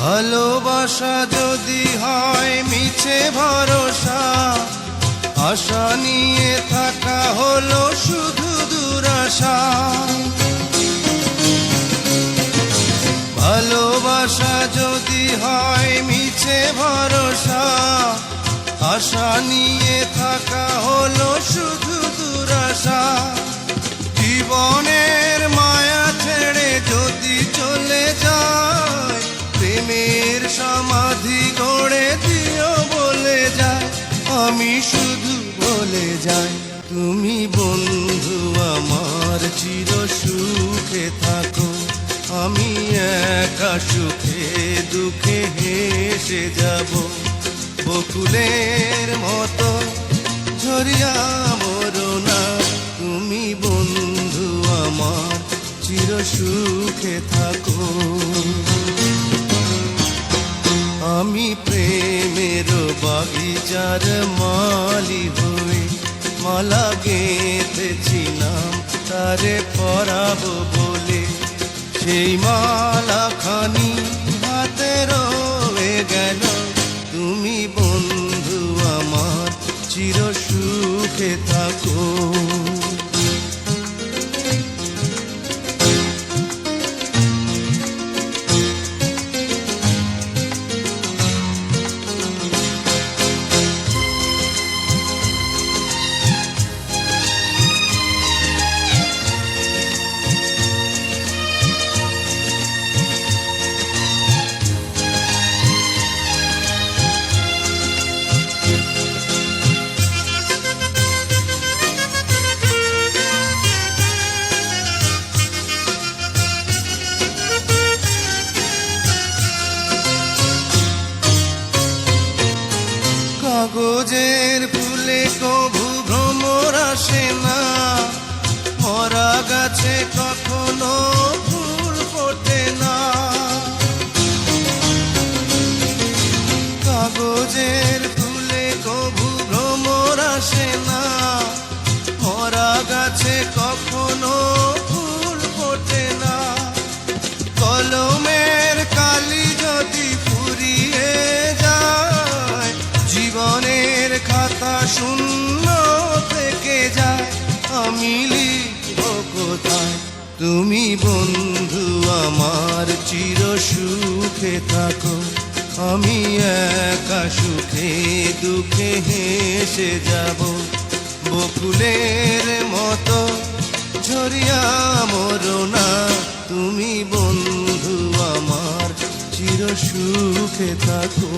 ভালোবাসা যদি হয় মিছে ভরসা, আশা নিয়ে থাকা হলো শুধু দুরাশা। ভালোবাসা যদি হয় মিছে ভরসা, আশা নিয়ে থাকা হলো শুধু দুরাশা। জীবনের মায়া ছেড়ে যদি চলে যায়, প্রেমের সমাধি গড়ে দিও বলে যায়। আমি শুধু বলে যাই, তুমি বন্ধু আমার চির সুখে থাকো। আমি একা সুখে দুঃখে হেসে যাব, বকুলের মতো ঝরিয়া মরো না। তুমি বন্ধু আমার চির সুখে থাকো। আমি প্রেমের বাগিচার মালি হয়ে মালা গেঁথেছি নাম তারে পরাবো বলে। সেই মালা খানি হাতে রয়ে গেল, তুমি বন্ধু আমার চির সুখে থাকো। কাগজের ফুলে কভু ভ্রমর আসে না, মরা গাছে কখনো ফুল ফোটে না। কাগজের ফুলে কভু ভ্রমর আসে না, মরা গাছে কখনো ফুল ফোটে না। কলমের কালি যদি ফুরিয়ে যায়, জীবনের খাতা শূন্য থেকে যায়। আমি লিখব কোথায়, তুমি বন্ধু আমার চির সুখে থাকো। আমি একা সুখে দুঃখে হেসে যাব, বকুলের মতো ঝরিয়া মরো না। তুমি বন্ধু আমার চির সুখে থাকো।